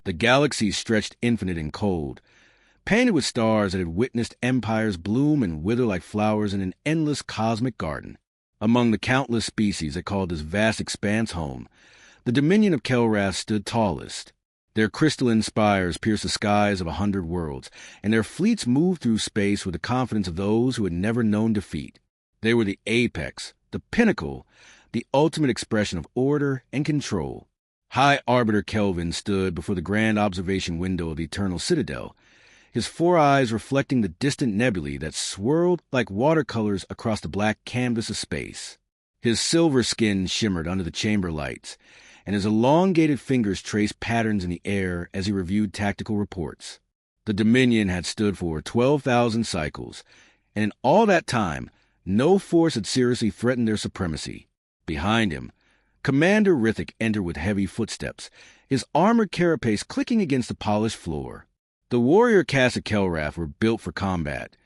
The galaxy stretched infinite and cold, painted with stars that had witnessed empires bloom and wither like flowers in an endless cosmic garden. Among the countless species that called this vast expanse home, the dominion of Kelrath stood tallest. Their crystalline spires pierced the skies of 100 worlds, and their fleets moved through space with the confidence of those who had never known defeat. They were the apex, the pinnacle, the ultimate expression of order and control. High Arbiter Kelvin stood before the grand observation window of the Eternal Citadel, his 4 eyes reflecting the distant nebulae that swirled like watercolors across the black canvas of space. His silver skin shimmered under the chamber lights, and his elongated fingers traced patterns in the air as he reviewed tactical reports. The Dominion had stood for 12,000 cycles, and in all that time, no force had seriously threatened their supremacy. Behind him, Commander Rithik entered with heavy footsteps, his armored carapace clicking against the polished floor. The warrior caste of Kelrath were built for combat,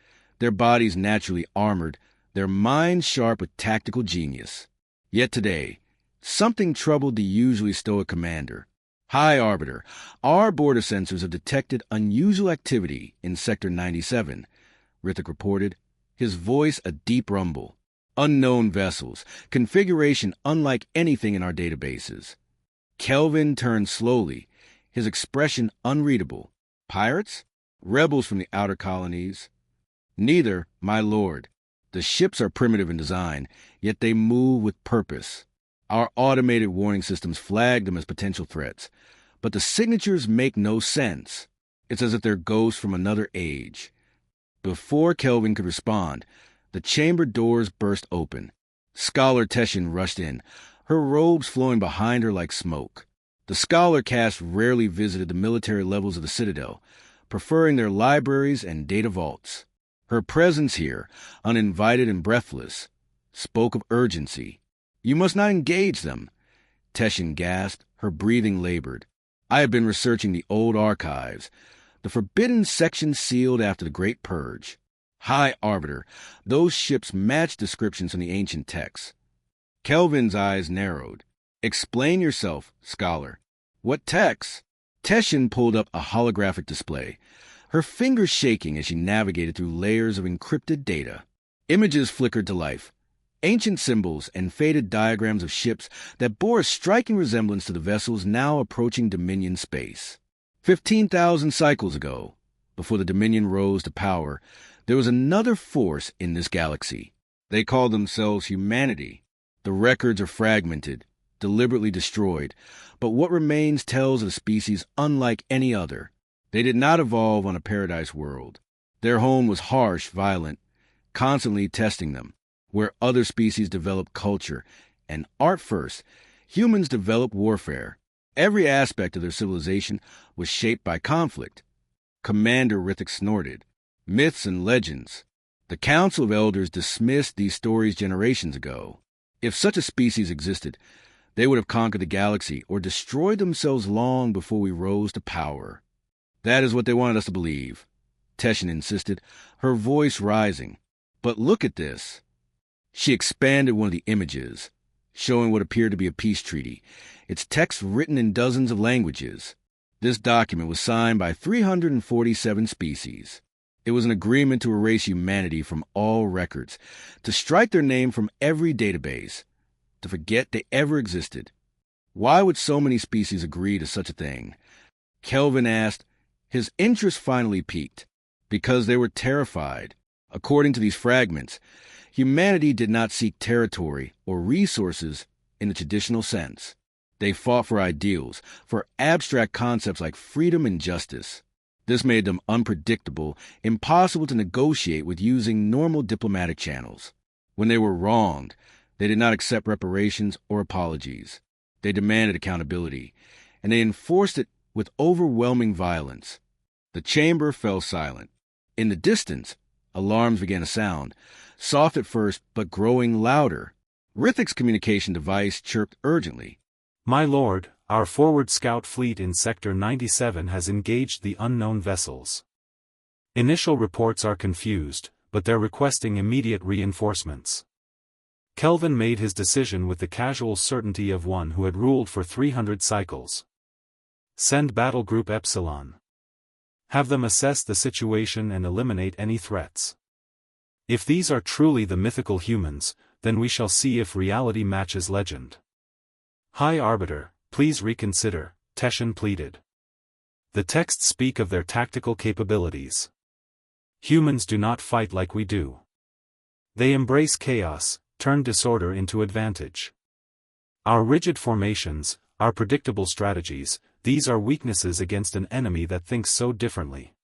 their bodies naturally armored, their minds sharp with tactical genius. Yet today, something troubled the usually stoic commander. High Arbiter, our border sensors have detected unusual activity in Sector 97, Rithik reported, his voice a deep rumble. Unknown vessels, configuration unlike anything in our databases. Kelvin turned slowly, his expression unreadable. Pirates? Rebels from the outer colonies? Neither, my lord. The ships are primitive in design, yet they move with purpose. Our automated warning systems flag them as potential threats, but the signatures make no sense. It's as if they're ghosts from another age. Before Kelvin could respond, the chamber doors burst open. Scholar Teshin rushed in, her robes flowing behind her like smoke. The scholar caste rarely visited the military levels of the Citadel, preferring their libraries and data vaults. Her presence here, uninvited and breathless, spoke of urgency. You must not engage them. Teshin gasped, her breathing labored. I have been researching the old archives, the forbidden section sealed after the Great Purge. High Arbiter, those ships match descriptions from the ancient texts. Kelvin's eyes narrowed. Explain yourself, scholar. What texts? Teshin pulled up a holographic display, her fingers shaking as she navigated through layers of encrypted data. Images flickered to life, ancient symbols and faded diagrams of ships that bore a striking resemblance to the vessels now approaching Dominion space. 15,000 cycles ago, before the Dominion rose to power, there was another force in this galaxy. They called themselves humanity. The records are fragmented, deliberately destroyed, but what remains tells of a species unlike any other. They did not evolve on a paradise world. Their home was harsh, violent, constantly testing them. Where other species developed culture and art first, humans developed warfare. Every aspect of their civilization was shaped by conflict. Commander Rithik snorted. Myths and legends. The Council of Elders dismissed these stories generations ago. If such a species existed, they would have conquered the galaxy or destroyed themselves long before we rose to power. That is what they wanted us to believe, Teshin insisted, her voice rising. But look at this. She expanded one of the images, showing what appeared to be a peace treaty, its text written in dozens of languages. This document was signed by 347 species. It was an agreement to erase humanity from all records, to strike their name from every database, to forget they ever existed. Why would so many species agree to such a thing? Kelvin asked. His interest finally piqued. Because they were terrified. According to these fragments, humanity did not seek territory or resources in the traditional sense. They fought for ideals, for abstract concepts like freedom and justice. This made them unpredictable, impossible to negotiate with using normal diplomatic channels. When they were wronged, they did not accept reparations or apologies. They demanded accountability, and they enforced it with overwhelming violence. The chamber fell silent. In the distance, alarms began to sound, soft at first but growing louder. Rithik's communication device chirped urgently. My lord, our forward scout fleet in Sector 97 has engaged the unknown vessels. Initial reports are confused, but they're requesting immediate reinforcements. Kelvin made his decision with the casual certainty of one who had ruled for 300 cycles. Send Battle Group Epsilon. Have them assess the situation and eliminate any threats. If these are truly the mythical humans, then we shall see if reality matches legend. High Arbiter, please reconsider, Teshin pleaded. The texts speak of their tactical capabilities. Humans do not fight like we do. They embrace chaos, turn disorder into advantage. Our rigid formations, our predictable strategies, these are weaknesses against an enemy that thinks so differently.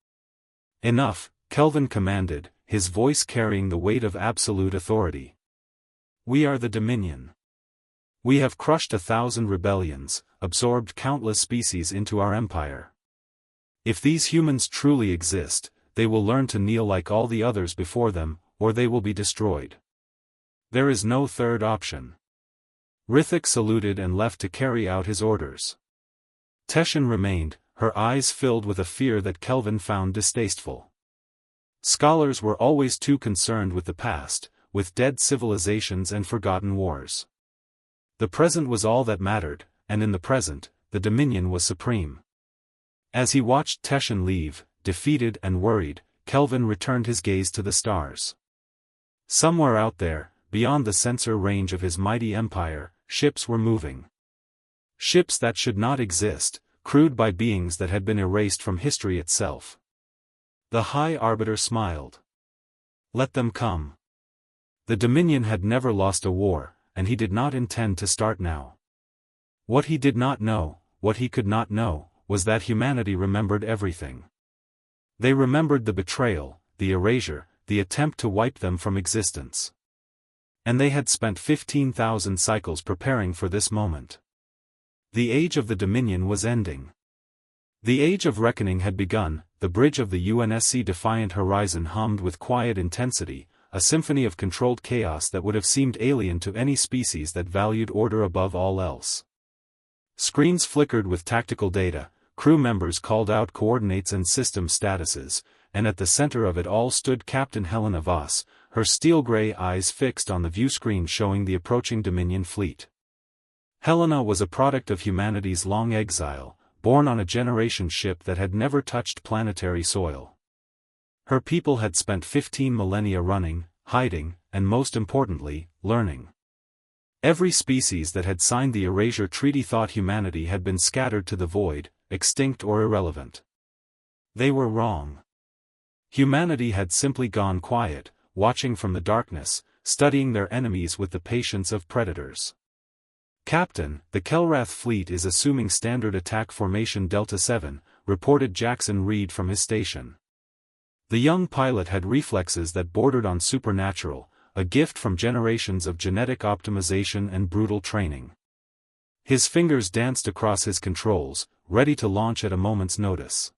Enough, Kelvin commanded, his voice carrying the weight of absolute authority. We are the Dominion. We have crushed 1,000 rebellions, absorbed countless species into our empire. If these humans truly exist, they will learn to kneel like all the others before them, or they will be destroyed. There is no third option. Rithik saluted and left to carry out his orders. Teshin remained, her eyes filled with a fear that Kelvin found distasteful. Scholars were always too concerned with the past, with dead civilizations and forgotten wars. The present was all that mattered, and in the present, the Dominion was supreme. As he watched Teshin leave, defeated and worried, Kelvin returned his gaze to the stars. Somewhere out there, beyond the sensor range of his mighty empire, ships were moving. Ships that should not exist, crewed by beings that had been erased from history itself. The High Arbiter smiled. Let them come. The Dominion had never lost a war, and he did not intend to start now. What he did not know, what he could not know, was that humanity remembered everything. They remembered the betrayal, the erasure, the attempt to wipe them from existence. And they had spent 15,000 cycles preparing for this moment. The age of the Dominion was ending. The age of reckoning had begun. The bridge of the UNSC Defiant Horizon hummed with quiet intensity, a symphony of controlled chaos that would have seemed alien to any species that valued order above all else. Screens flickered with tactical data, crew members called out coordinates and system statuses, and at the center of it all stood Captain Helena Voss, her steel-gray eyes fixed on the viewscreen showing the approaching Dominion fleet. Helena was a product of humanity's long exile, born on a generation ship that had never touched planetary soil. Her people had spent 15 millennia running, hiding, and most importantly, learning. Every species that had signed the Erasure Treaty thought humanity had been scattered to the void, extinct or irrelevant. They were wrong. Humanity had simply gone quiet, watching from the darkness, studying their enemies with the patience of predators. Captain, the Kelrath fleet is assuming standard attack formation Delta 7, reported Jackson Reed from his station. The young pilot had reflexes that bordered on supernatural, a gift from generations of genetic optimization and brutal training. His fingers danced across his controls, ready to launch at a moment's notice.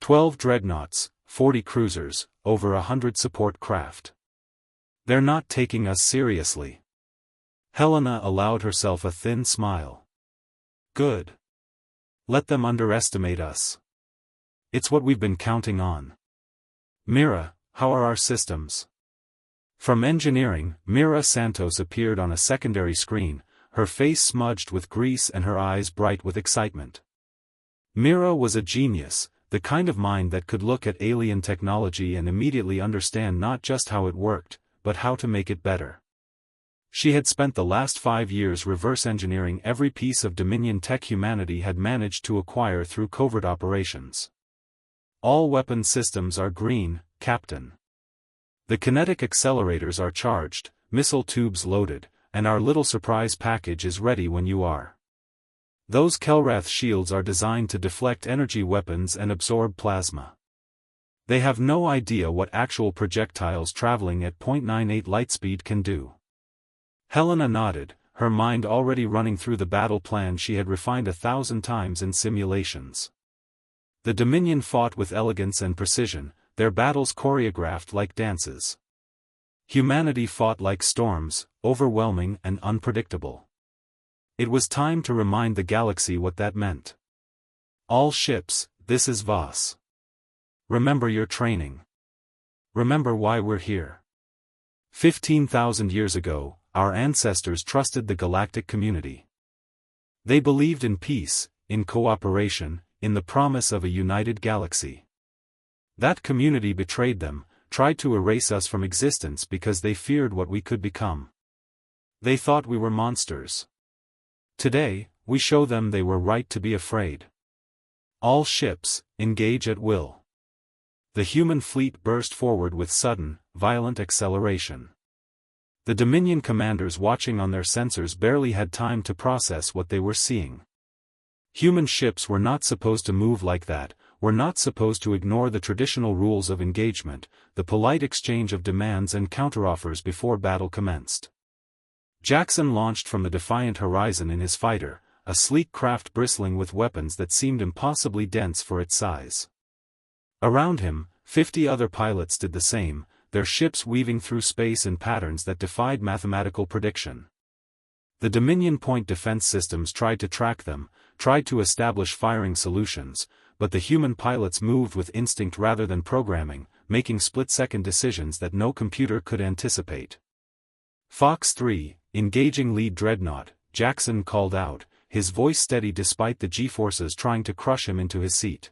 12 dreadnoughts, 40 cruisers, over 100 support craft. They're not taking us seriously. Helena allowed herself a thin smile. Good. Let them underestimate us. It's what we've been counting on. Mira, how are our systems? From engineering, Mira Santos appeared on a secondary screen, her face smudged with grease and her eyes bright with excitement. Mira was a genius, the kind of mind that could look at alien technology and immediately understand not just how it worked, but how to make it better. She had spent the last 5 years reverse engineering every piece of Dominion tech humanity had managed to acquire through covert operations. All weapon systems are green, Captain. The kinetic accelerators are charged, missile tubes loaded, and our little surprise package is ready when you are. Those Kelrath shields are designed to deflect energy weapons and absorb plasma. They have no idea what actual projectiles traveling at 0.98 lightspeed can do. Helena nodded, her mind already running through the battle plan she had refined 1,000 times in simulations. The Dominion fought with elegance and precision, their battles choreographed like dances. Humanity fought like storms, overwhelming and unpredictable. It was time to remind the galaxy what that meant. All ships, this is Voss. Remember your training. Remember why we're here. 15,000 years ago, our ancestors trusted the galactic community. They believed in peace, in cooperation, in the promise of a united galaxy. That community betrayed them, tried to erase us from existence because they feared what we could become. They thought we were monsters. Today, we show them they were right to be afraid. All ships, engage at will. The human fleet burst forward with sudden, violent acceleration. The Dominion commanders watching on their sensors barely had time to process what they were seeing. Human ships were not supposed to move like that, were not supposed to ignore the traditional rules of engagement, the polite exchange of demands and counteroffers before battle commenced. Jackson launched from the Defiant Horizon in his fighter, a sleek craft bristling with weapons that seemed impossibly dense for its size. Around him, 50 other pilots did the same, their ships weaving through space in patterns that defied mathematical prediction. The Dominion point defense systems tried to track them, tried to establish firing solutions, but the human pilots moved with instinct rather than programming, making split-second decisions that no computer could anticipate. Fox 3, engaging lead dreadnought, Jackson called out, his voice steady despite the G-forces trying to crush him into his seat.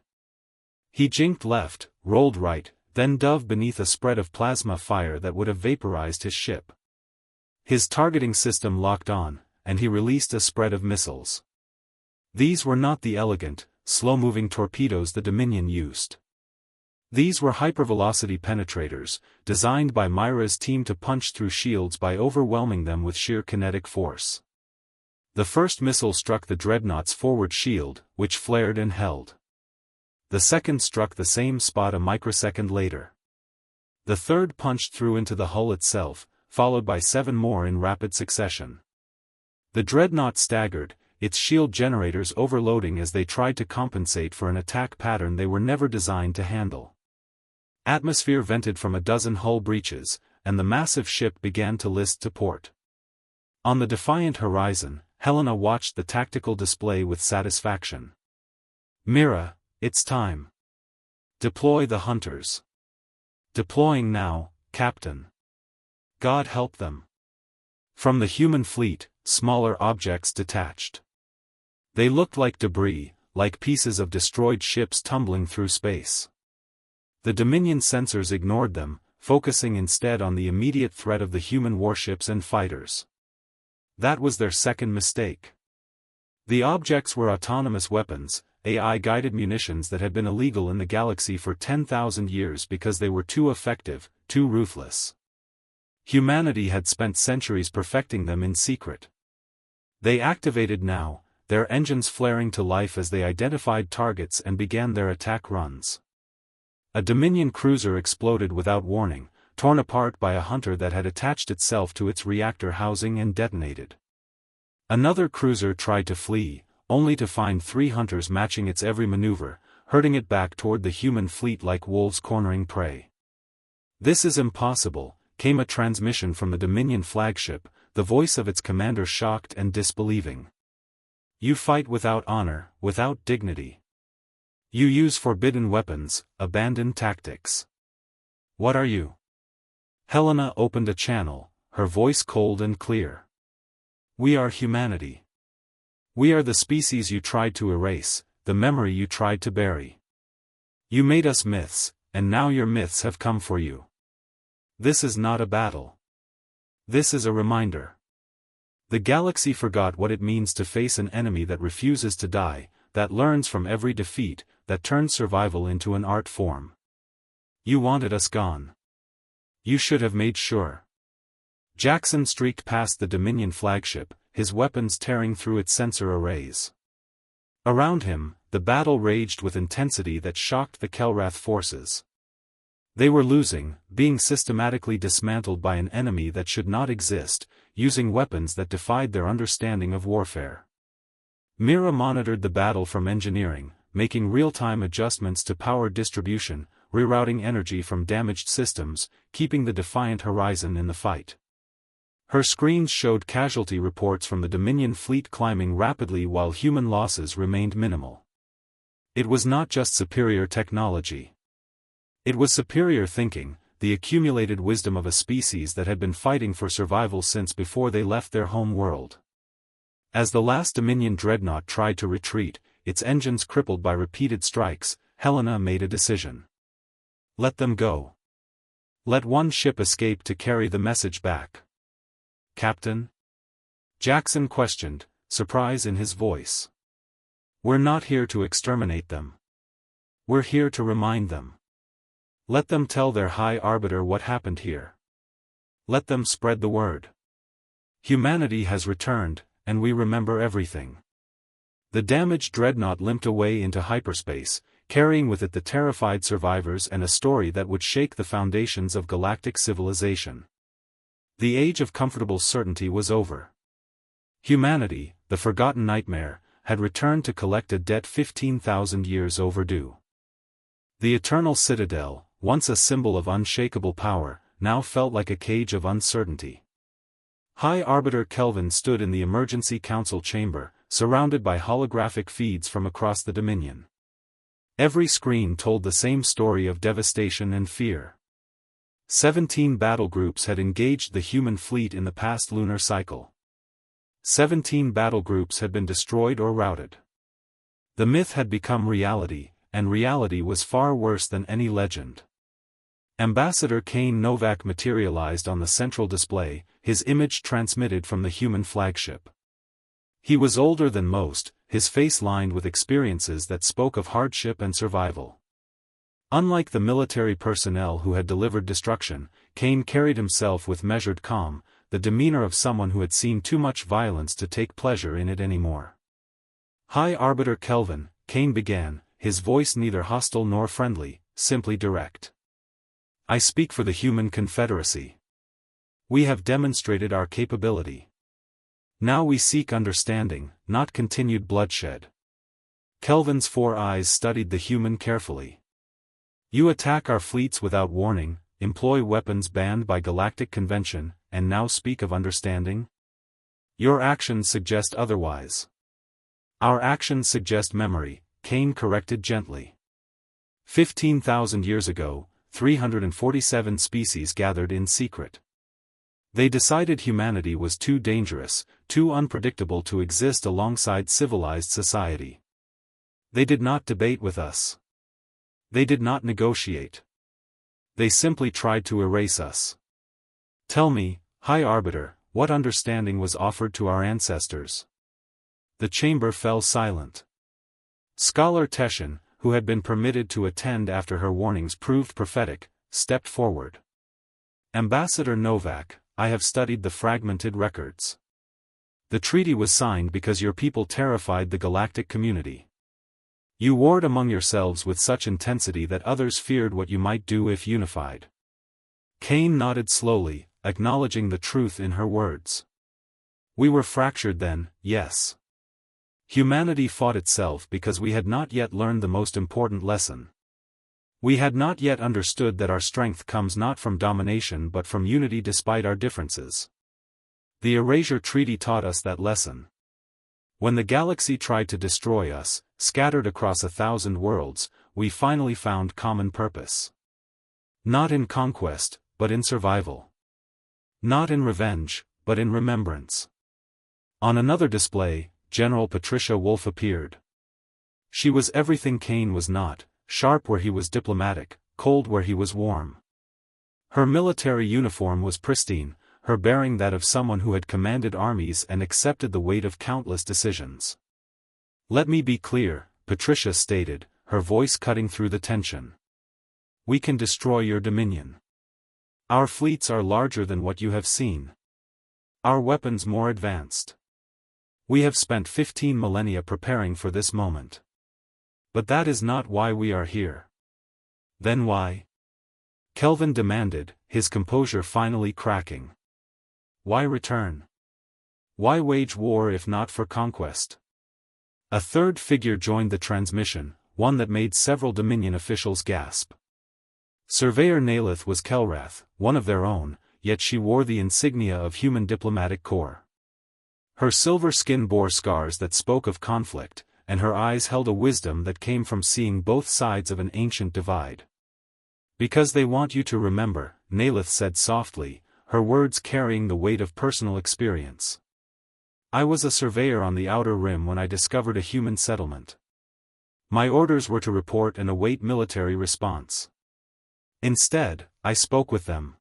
He jinked left, rolled right, then dove beneath a spread of plasma fire that would have vaporized his ship. His targeting system locked on, and he released a spread of missiles. These were not the elegant, slow-moving torpedoes the Dominion used. These were hypervelocity penetrators, designed by Myra's team to punch through shields by overwhelming them with sheer kinetic force. The first missile struck the dreadnought's forward shield, which flared and held. The second struck the same spot a microsecond later. The third punched through into the hull itself, followed by 7 more in rapid succession. The dreadnought staggered, its shield generators overloading as they tried to compensate for an attack pattern they were never designed to handle. Atmosphere vented from a dozen hull breaches, and the massive ship began to list to port. On the Defiant Horizon, Helena watched the tactical display with satisfaction. "Mira, it's time. Deploy the hunters." "Deploying now, Captain." "God help them." From the human fleet, smaller objects detached. They looked like debris, like pieces of destroyed ships tumbling through space. The Dominion sensors ignored them, focusing instead on the immediate threat of the human warships and fighters. That was their second mistake. The objects were autonomous weapons, AI-guided munitions that had been illegal in the galaxy for 10,000 years because they were too effective, too ruthless. Humanity had spent centuries perfecting them in secret. They activated now, their engines flaring to life as they identified targets and began their attack runs. A Dominion cruiser exploded without warning, torn apart by a hunter that had attached itself to its reactor housing and detonated. Another cruiser tried to flee, only to find 3 hunters matching its every maneuver, herding it back toward the human fleet like wolves cornering prey. "This is impossible," came a transmission from the Dominion flagship, the voice of its commander shocked and disbelieving. "You fight without honor, without dignity. You use forbidden weapons, abandoned tactics. What are you?" Helena opened a channel, her voice cold and clear. "We are humanity. We are the species you tried to erase, the memory you tried to bury. You made us myths, and now your myths have come for you. This is not a battle. This is a reminder. The galaxy forgot what it means to face an enemy that refuses to die, that learns from every defeat, that turns survival into an art form. You wanted us gone. You should have made sure." Jackson streaked past the Dominion flagship, his weapons tearing through its sensor arrays. Around him, the battle raged with intensity that shocked the Kelrath forces. They were losing, being systematically dismantled by an enemy that should not exist, using weapons that defied their understanding of warfare. Mira monitored the battle from engineering, making real-time adjustments to power distribution, rerouting energy from damaged systems, keeping the Defiant Horizon in the fight. Her screens showed casualty reports from the Dominion fleet climbing rapidly while human losses remained minimal. It was not just superior technology. It was superior thinking, the accumulated wisdom of a species that had been fighting for survival since before they left their home world. As the last Dominion dreadnought tried to retreat, its engines crippled by repeated strikes, Helena made a decision. Let them go. Let one ship escape to carry the message back. Captain? Jackson questioned, surprise in his voice. We're not here to exterminate them. We're here to remind them. Let them tell their High Arbiter what happened here. Let them spread the word. Humanity has returned, and we remember everything. The damaged dreadnought limped away into hyperspace, carrying with it the terrified survivors and a story that would shake the foundations of galactic civilization. The age of comfortable certainty was over. Humanity, the forgotten nightmare, had returned to collect a debt 15,000 years overdue. The Eternal Citadel, once a symbol of unshakable power, now felt like a cage of uncertainty. High Arbiter Kelvin stood in the Emergency Council chamber, surrounded by holographic feeds from across the Dominion. Every screen told the same story of devastation and fear. 17 battle groups had engaged the human fleet in the past lunar cycle. 17 battle groups had been destroyed or routed. The myth had become reality, and reality was far worse than any legend. Ambassador Kane Novak materialized on the central display, his image transmitted from the human flagship. He was older than most, his face lined with experiences that spoke of hardship and survival. Unlike the military personnel who had delivered destruction, Kane carried himself with measured calm, the demeanor of someone who had seen too much violence to take pleasure in it anymore. High Arbiter Kelvin, Kane began, his voice neither hostile nor friendly, simply direct. I speak for the human confederacy. We have demonstrated our capability. Now we seek understanding, not continued bloodshed. Kelvin's 4 eyes studied the human carefully. You attack our fleets without warning, employ weapons banned by Galactic Convention, and now speak of understanding? Your actions suggest otherwise. Our actions suggest memory, Kane corrected gently. 15,000 years ago, 347 species gathered in secret. They decided humanity was too dangerous, too unpredictable to exist alongside civilized society. They did not debate with us. They did not negotiate. They simply tried to erase us. Tell me, High Arbiter, what understanding was offered to our ancestors? The chamber fell silent. Scholar Teshin, who had been permitted to attend after her warnings proved prophetic, stepped forward. Ambassador Novak, I have studied the fragmented records. The treaty was signed because your people terrified the galactic community. You warred among yourselves with such intensity that others feared what you might do if unified. Kane nodded slowly, acknowledging the truth in her words. We were fractured then, yes. Humanity fought itself because we had not yet learned the most important lesson. We had not yet understood that our strength comes not from domination but from unity despite our differences. The Erasure Treaty taught us that lesson. When the galaxy tried to destroy us, scattered across 1,000 worlds, we finally found common purpose. Not in conquest, but in survival. Not in revenge, but in remembrance. On another display, General Patricia Wolf appeared. She was everything Kane was not, sharp where he was diplomatic, cold where he was warm. Her military uniform was pristine, her bearing that of someone who had commanded armies and accepted the weight of countless decisions. Let me be clear, Patricia stated, her voice cutting through the tension. We can destroy your dominion. Our fleets are larger than what you have seen. Our weapons more advanced. We have spent 15 millennia preparing for this moment. But that is not why we are here. Then why? Kelvin demanded, his composure finally cracking. Why return? Why wage war if not for conquest? A third figure joined the transmission, one that made several Dominion officials gasp. Surveyor Nalith was Kelrath, one of their own, yet she wore the insignia of human diplomatic corps. Her silver skin bore scars that spoke of conflict, and her eyes held a wisdom that came from seeing both sides of an ancient divide. Because they want you to remember, Nalith said softly, her words carrying the weight of personal experience. I was a surveyor on the Outer Rim when I discovered a human settlement. My orders were to report and await military response. Instead, I spoke with them.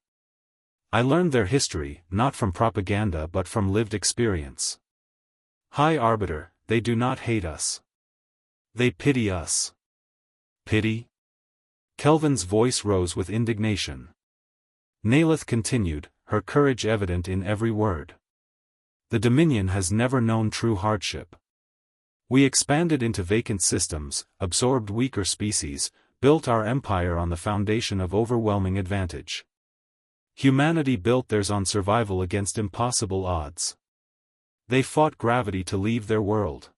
I learned their history, not from propaganda but from lived experience. High Arbiter, they do not hate us. They pity us. Pity? Kelvin's voice rose with indignation. Nalith continued, her courage evident in every word. The Dominion has never known true hardship. We expanded into vacant systems, absorbed weaker species, built our empire on the foundation of overwhelming advantage. Humanity built theirs on survival against impossible odds. They fought gravity to leave their world.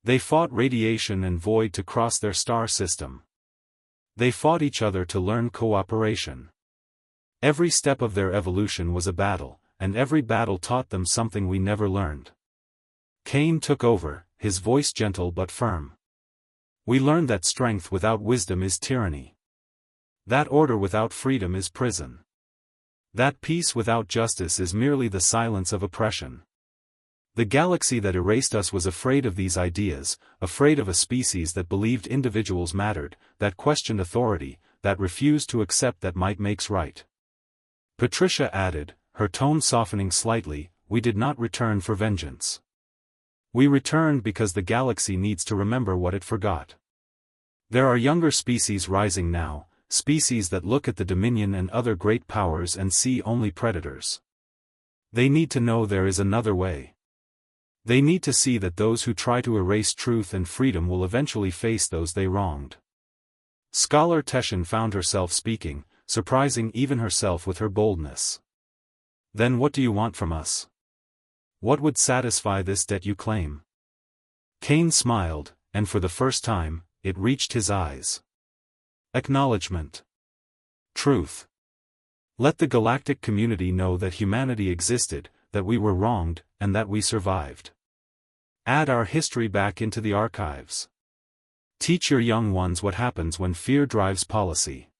They fought radiation and void to cross their star system. They fought each other to learn cooperation. Every step of their evolution was a battle, and every battle taught them something we never learned. Cain took over, his voice gentle but firm. We learned that strength without wisdom is tyranny. That order without freedom is prison. That peace without justice is merely the silence of oppression. The galaxy that erased us was afraid of these ideas, afraid of a species that believed individuals mattered, that questioned authority, that refused to accept that might makes right. Patricia added, her tone softening slightly, we did not return for vengeance. We returned because the galaxy needs to remember what it forgot. There are younger species rising now, species that look at the Dominion and other great powers and see only predators. They need to know there is another way. They need to see that those who try to erase truth and freedom will eventually face those they wronged. Scholar Teshin found herself speaking, surprising even herself with her boldness. Then what do you want from us? What would satisfy this debt you claim? Cain smiled, and for the first time, it reached his eyes. Acknowledgement. Truth. Let the galactic community know that humanity existed, that we were wronged, and that we survived. Add our history back into the archives. Teach your young ones what happens when fear drives policy.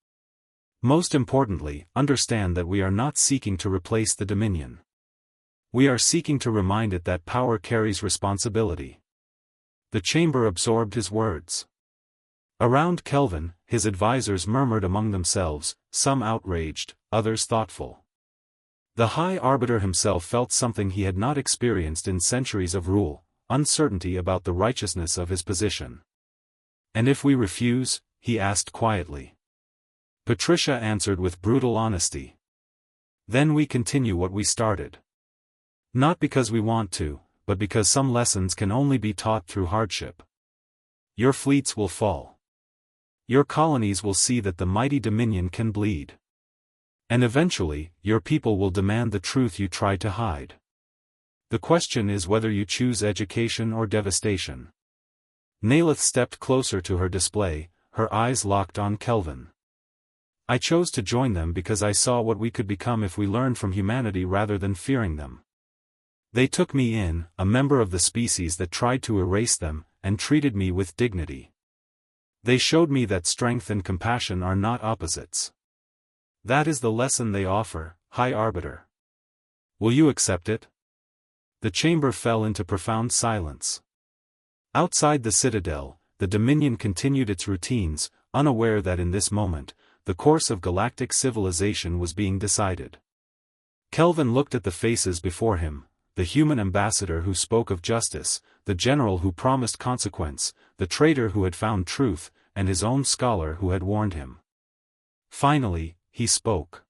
Most importantly, understand that we are not seeking to replace the Dominion. We are seeking to remind it that power carries responsibility. The chamber absorbed his words. Around Kelvin, his advisors murmured among themselves, some outraged, others thoughtful. The High Arbiter himself felt something he had not experienced in centuries of rule, uncertainty about the righteousness of his position. And if we refuse? He asked quietly. Patricia answered with brutal honesty. Then we continue what we started. Not because we want to, but because some lessons can only be taught through hardship. Your fleets will fall. Your colonies will see that the mighty Dominion can bleed. And eventually, your people will demand the truth you try to hide. The question is whether you choose education or devastation. Nalith stepped closer to her display, her eyes locked on Kelvin. I chose to join them because I saw what we could become if we learned from humanity rather than fearing them. They took me in, a member of the species that tried to erase them, and treated me with dignity. They showed me that strength and compassion are not opposites. That is the lesson they offer, High Arbiter. Will you accept it? The chamber fell into profound silence. Outside the citadel, the Dominion continued its routines, unaware that in this moment, the course of galactic civilization was being decided. Kelvin looked at the faces before him, the human ambassador who spoke of justice, the general who promised consequence, the traitor who had found truth, and his own scholar who had warned him. Finally, he spoke.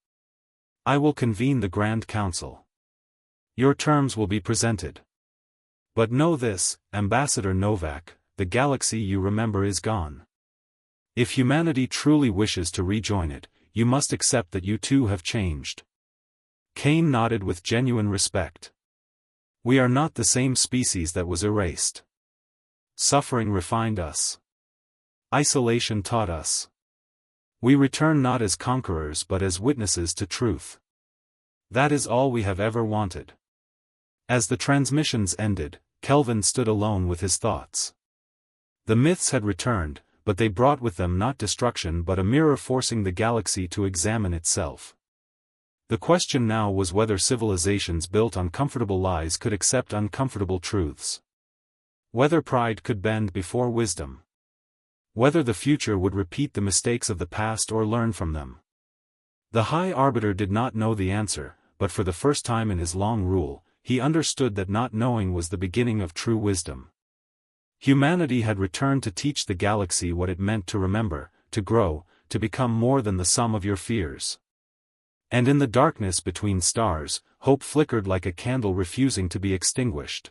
I will convene the Grand Council. Your terms will be presented. But know this, Ambassador Novak, the galaxy you remember is gone. If humanity truly wishes to rejoin it, you must accept that you too have changed. Cain nodded with genuine respect. We are not the same species that was erased. Suffering refined us. Isolation taught us. We return not as conquerors but as witnesses to truth. That is all we have ever wanted. As the transmissions ended, Kelvin stood alone with his thoughts. The myths had returned, but they brought with them not destruction but a mirror forcing the galaxy to examine itself. The question now was whether civilizations built on comfortable lies could accept uncomfortable truths. Whether pride could bend before wisdom. whether the future would repeat the mistakes of the past or learn from them. The High Arbiter did not know the answer, but for the first time in his long rule, he understood that not knowing was the beginning of true wisdom. Humanity had returned to teach the galaxy what it meant to remember, to grow, to become more than the sum of your fears. And in the darkness between stars, hope flickered like a candle refusing to be extinguished.